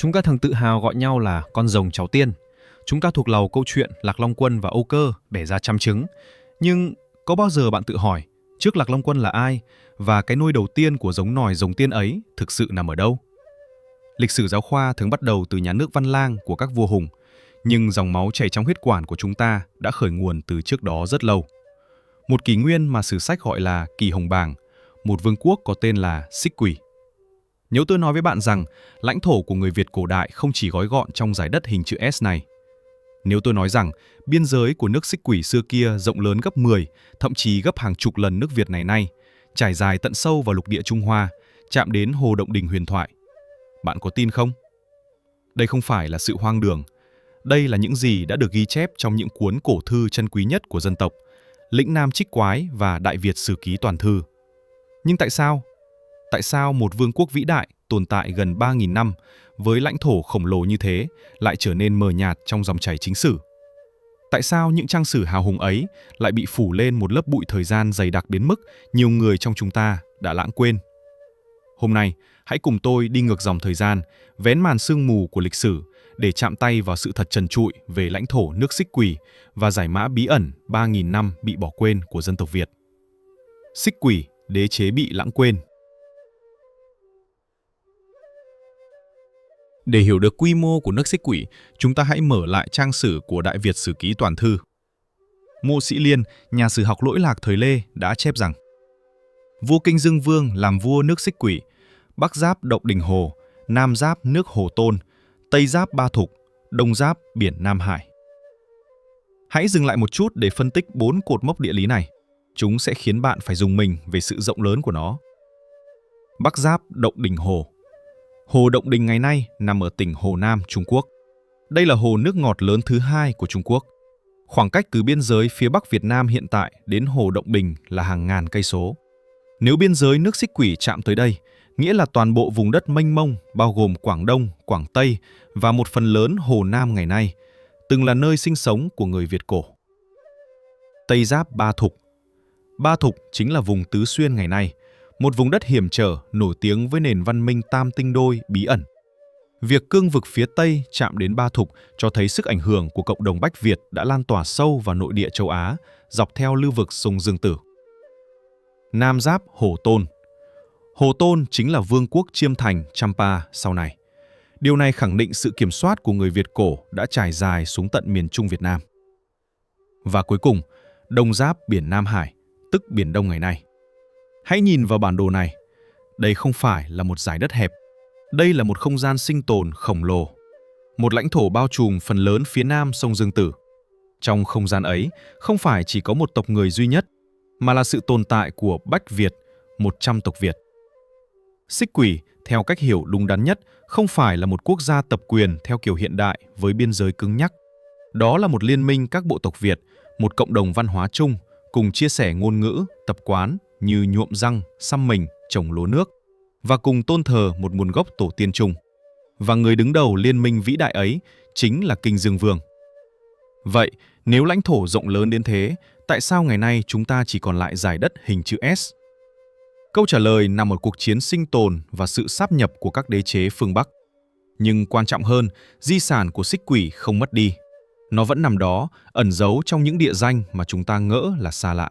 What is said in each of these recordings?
Chúng ta thường tự hào gọi nhau là con rồng cháu tiên. Chúng ta thuộc lầu câu chuyện Lạc Long Quân và Âu Cơ bẻ ra trăm trứng. Nhưng có bao giờ bạn tự hỏi trước Lạc Long Quân là ai và cái nôi đầu tiên của giống nòi rồng tiên ấy thực sự nằm ở đâu? Lịch sử giáo khoa thường bắt đầu từ nhà nước Văn Lang của các vua Hùng, nhưng dòng máu chảy trong huyết quản của chúng ta đã khởi nguồn từ trước đó rất lâu. Một kỷ nguyên mà sử sách gọi là Kỳ Hồng Bàng, một vương quốc có tên là Xích Quỷ. Nếu tôi nói với bạn rằng lãnh thổ của người Việt cổ đại không chỉ gói gọn trong dải đất hình chữ S này. Nếu tôi nói rằng biên giới của nước Xích Quỷ xưa kia rộng lớn gấp 10, thậm chí gấp hàng chục lần nước Việt ngày nay, trải dài tận sâu vào lục địa Trung Hoa, chạm đến Hồ Động Đình huyền thoại. Bạn có tin không? Đây không phải là sự hoang đường. Đây là những gì đã được ghi chép trong những cuốn cổ thư chân quý nhất của dân tộc, Lĩnh Nam Trích Quái và Đại Việt Sử Ký Toàn Thư. Nhưng tại sao? Tại sao một vương quốc vĩ đại tồn tại gần 3.000 năm với lãnh thổ khổng lồ như thế lại trở nên mờ nhạt trong dòng chảy chính sử? Tại sao những trang sử hào hùng ấy lại bị phủ lên một lớp bụi thời gian dày đặc đến mức nhiều người trong chúng ta đã lãng quên? Hôm nay, hãy cùng tôi đi ngược dòng thời gian, vén màn sương mù của lịch sử để chạm tay vào sự thật trần trụi về lãnh thổ nước Xích Quỷ và giải mã bí ẩn 3.000 năm bị bỏ quên của dân tộc Việt. Xích Quỷ, đế chế bị lãng quên. Để hiểu được quy mô của nước Xích Quỷ, chúng ta hãy mở lại trang sử của Đại Việt Sử Ký Toàn Thư. Ngô Sĩ Liên, nhà sử học lỗi lạc thời Lê đã chép rằng: vua Kinh Dương Vương làm vua nước Xích Quỷ, Bắc giáp Động Đình Hồ, Nam giáp nước Hồ Tôn, Tây giáp Ba Thục, Đông giáp biển Nam Hải. Hãy dừng lại một chút để phân tích 4 cột mốc địa lý này. Chúng sẽ khiến bạn phải rùng mình về sự rộng lớn của nó. Bắc giáp Động Đình Hồ. Hồ Động Đình ngày nay nằm ở tỉnh Hồ Nam, Trung Quốc. Đây là hồ nước ngọt lớn thứ hai của Trung Quốc. Khoảng cách từ biên giới phía Bắc Việt Nam hiện tại đến Hồ Động Đình là hàng ngàn cây số. Nếu biên giới nước Xích Quỷ chạm tới đây, nghĩa là toàn bộ vùng đất mênh mông bao gồm Quảng Đông, Quảng Tây và một phần lớn Hồ Nam ngày nay, từng là nơi sinh sống của người Việt cổ. Tây giáp Ba Thục. Ba Thục chính là vùng Tứ Xuyên ngày nay, một vùng đất hiểm trở nổi tiếng với nền văn minh tam tinh đôi bí ẩn. Việc cương vực phía Tây chạm đến Ba Thục cho thấy sức ảnh hưởng của cộng đồng Bách Việt đã lan tỏa sâu vào nội địa châu Á, dọc theo lưu vực sông Dương Tử. Nam giáp Hồ Tôn. Hồ Tôn chính là vương quốc Chiêm Thành, Champa sau này. Điều này khẳng định sự kiểm soát của người Việt cổ đã trải dài xuống tận miền Trung Việt Nam. Và cuối cùng, Đông giáp biển Nam Hải, tức Biển Đông ngày nay. Hãy nhìn vào bản đồ này. Đây không phải là một dải đất hẹp. Đây là một không gian sinh tồn khổng lồ. Một lãnh thổ bao trùm phần lớn phía nam sông Dương Tử. Trong không gian ấy, không phải chỉ có một tộc người duy nhất, mà là sự tồn tại của Bách Việt, 100 tộc Việt. Xích Quỷ, theo cách hiểu đúng đắn nhất, không phải là một quốc gia tập quyền theo kiểu hiện đại với biên giới cứng nhắc. Đó là một liên minh các bộ tộc Việt, một cộng đồng văn hóa chung, cùng chia sẻ ngôn ngữ, tập quán như nhuộm răng, xăm mình, trồng lúa nước, và cùng tôn thờ một nguồn gốc tổ tiên chung. Và người đứng đầu liên minh vĩ đại ấy chính là Kinh Dương Vương. Vậy, nếu lãnh thổ rộng lớn đến thế, tại sao ngày nay chúng ta chỉ còn lại dải đất hình chữ S? Câu trả lời nằm ở cuộc chiến sinh tồn và sự sáp nhập của các đế chế phương Bắc. Nhưng quan trọng hơn, di sản của Xích Quỷ không mất đi. Nó vẫn nằm đó, ẩn giấu trong những địa danh mà chúng ta ngỡ là xa lạ.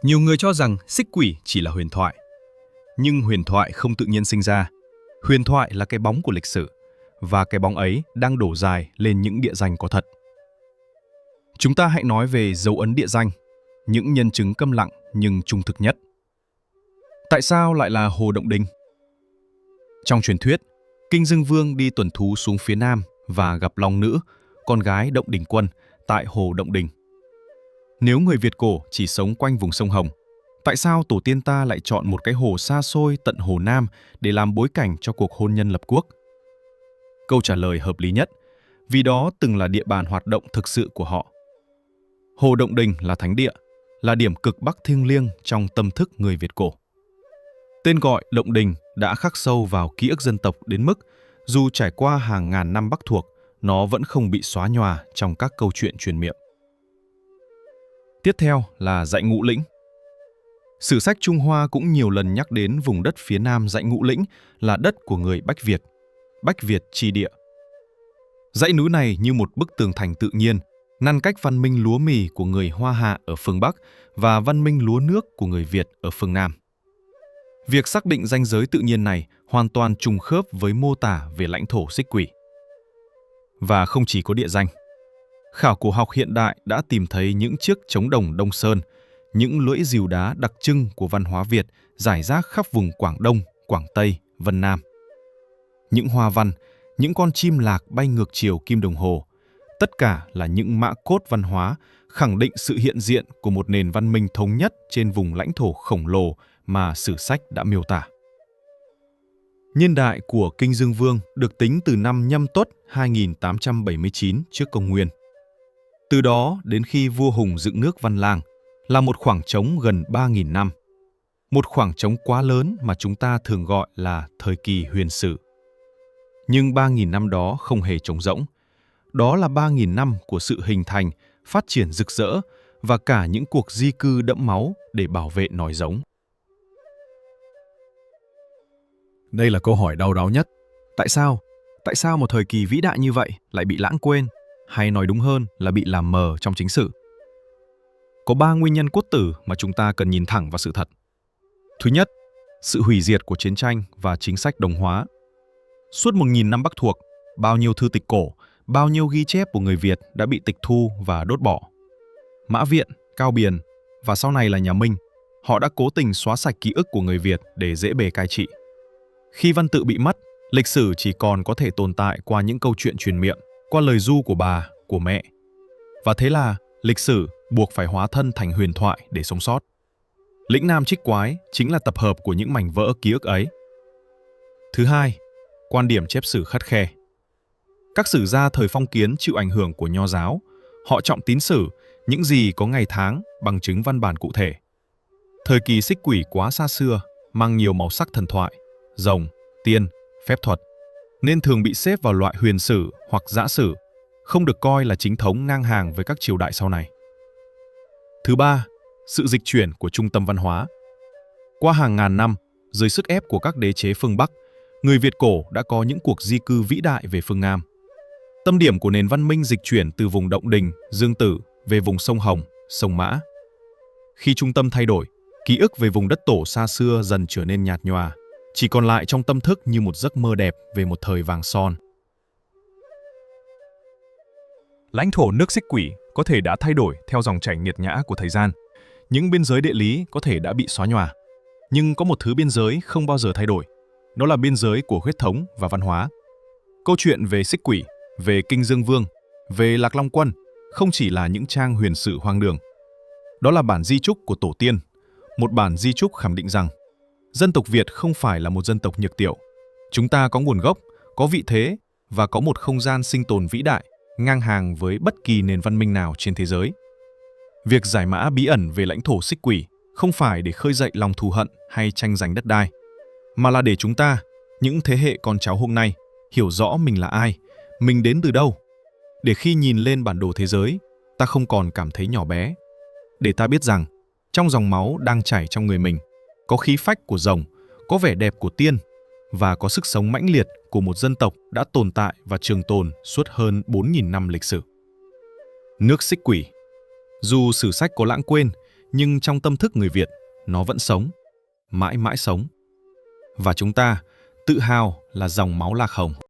Nhiều người cho rằng Xích Quỷ chỉ là huyền thoại. Nhưng huyền thoại không tự nhiên sinh ra. Huyền thoại là cái bóng của lịch sử, và cái bóng ấy đang đổ dài lên những địa danh có thật. Chúng ta hãy nói về dấu ấn địa danh, những nhân chứng câm lặng nhưng trung thực nhất. Tại sao lại là Hồ Động Đình? Trong truyền thuyết, Kinh Dương Vương đi tuần thú xuống phía Nam và gặp Long Nữ, con gái Động Đình Quân, tại Hồ Động Đình. Nếu người Việt cổ chỉ sống quanh vùng sông Hồng, tại sao tổ tiên ta lại chọn một cái hồ xa xôi tận Hồ Nam để làm bối cảnh cho cuộc hôn nhân lập quốc? Câu trả lời hợp lý nhất, vì đó từng là địa bàn hoạt động thực sự của họ. Hồ Động Đình là thánh địa, là điểm cực bắc thiêng liêng trong tâm thức người Việt cổ. Tên gọi Động Đình đã khắc sâu vào ký ức dân tộc đến mức dù trải qua hàng ngàn năm Bắc thuộc, nó vẫn không bị xóa nhòa trong các câu chuyện truyền miệng. Tiếp theo là dãy Ngũ Lĩnh. Sử sách Trung Hoa cũng nhiều lần nhắc đến vùng đất phía nam dãy Ngũ Lĩnh là đất của người Bách Việt chi địa. Dãy núi này như một bức tường thành tự nhiên, ngăn cách văn minh lúa mì của người Hoa Hạ ở phương Bắc và văn minh lúa nước của người Việt ở phương Nam. Việc xác định ranh giới tự nhiên này hoàn toàn trùng khớp với mô tả về lãnh thổ Xích Quỷ. Và không chỉ có địa danh. Khảo cổ học hiện đại đã tìm thấy những chiếc trống đồng Đông Sơn, những lưỡi rìu đá đặc trưng của văn hóa Việt rải rác khắp vùng Quảng Đông, Quảng Tây, Vân Nam. Những hoa văn, những con chim lạc bay ngược chiều kim đồng hồ, tất cả là những mã cốt văn hóa khẳng định sự hiện diện của một nền văn minh thống nhất trên vùng lãnh thổ khổng lồ mà sử sách đã miêu tả. Niên đại của Kinh Dương Vương được tính từ năm Nhâm Tuất 2879 trước công nguyên. Từ đó đến khi vua Hùng dựng nước Văn Lang là một khoảng trống gần 3.000 năm. Một khoảng trống quá lớn mà chúng ta thường gọi là thời kỳ huyền sử. Nhưng 3.000 năm đó không hề trống rỗng. Đó là 3.000 năm của sự hình thành, phát triển rực rỡ và cả những cuộc di cư đẫm máu để bảo vệ nòi giống. Đây là câu hỏi đau đáu nhất. Tại sao? Tại sao một thời kỳ vĩ đại như vậy lại bị lãng quên, hay nói đúng hơn là bị làm mờ trong chính sử? Có 3 nguyên nhân cốt tử mà chúng ta cần nhìn thẳng vào sự thật. Thứ nhất, sự hủy diệt của chiến tranh và chính sách đồng hóa. Suốt 1.000 năm Bắc thuộc, bao nhiêu thư tịch cổ, bao nhiêu ghi chép của người Việt đã bị tịch thu và đốt bỏ. Mã Viện, Cao Biền và sau này là nhà Minh, họ đã cố tình xóa sạch ký ức của người Việt để dễ bề cai trị. Khi văn tự bị mất, lịch sử chỉ còn có thể tồn tại qua những câu chuyện truyền miệng, qua lời ru của bà, của mẹ. Và thế là lịch sử buộc phải hóa thân thành huyền thoại để sống sót. Lĩnh Nam Trích Quái chính là tập hợp của những mảnh vỡ ký ức ấy. Thứ hai, quan điểm chép sử khắt khe. Các sử gia thời phong kiến chịu ảnh hưởng của Nho giáo, họ trọng tín sử, những gì có ngày tháng, bằng chứng văn bản cụ thể. Thời kỳ Xích Quỷ quá xa xưa, mang nhiều màu sắc thần thoại, rồng, tiên, phép thuật, nên thường bị xếp vào loại huyền sử hoặc dã sử, không được coi là chính thống ngang hàng với các triều đại sau này. Thứ ba, sự dịch chuyển của trung tâm văn hóa. Qua hàng ngàn năm, dưới sức ép của các đế chế phương Bắc, người Việt cổ đã có những cuộc di cư vĩ đại về phương Nam. Tâm điểm của nền văn minh dịch chuyển từ vùng Động Đình, Dương Tử về vùng sông Hồng, sông Mã. Khi trung tâm thay đổi, ký ức về vùng đất tổ xa xưa dần trở nên nhạt nhòa, chỉ còn lại trong tâm thức như một giấc mơ đẹp về một thời vàng son. Lãnh thổ nước Xích Quỷ có thể đã thay đổi theo dòng chảy nghiệt ngã của thời gian. Những biên giới địa lý có thể đã bị xóa nhòa. Nhưng có một thứ biên giới không bao giờ thay đổi. Đó là biên giới của huyết thống và văn hóa. Câu chuyện về Xích Quỷ, về Kinh Dương Vương, về Lạc Long Quân không chỉ là những trang huyền sử hoang đường. Đó là bản di chúc của tổ tiên, một bản di chúc khẳng định rằng dân tộc Việt không phải là một dân tộc nhược tiểu. Chúng ta có nguồn gốc, có vị thế và có một không gian sinh tồn vĩ đại, ngang hàng với bất kỳ nền văn minh nào trên thế giới. Việc giải mã bí ẩn về lãnh thổ Xích Quỷ không phải để khơi dậy lòng thù hận hay tranh giành đất đai, mà là để chúng ta, những thế hệ con cháu hôm nay, hiểu rõ mình là ai, mình đến từ đâu. Để khi nhìn lên bản đồ thế giới, ta không còn cảm thấy nhỏ bé. Để ta biết rằng, trong dòng máu đang chảy trong người mình, có khí phách của rồng, có vẻ đẹp của tiên và có sức sống mãnh liệt của một dân tộc đã tồn tại và trường tồn suốt hơn 4.000 năm lịch sử. Nước Xích Quỷ. Dù sử sách có lãng quên, nhưng trong tâm thức người Việt, nó vẫn sống, mãi mãi sống. Và chúng ta tự hào là dòng máu Lạc Hồng.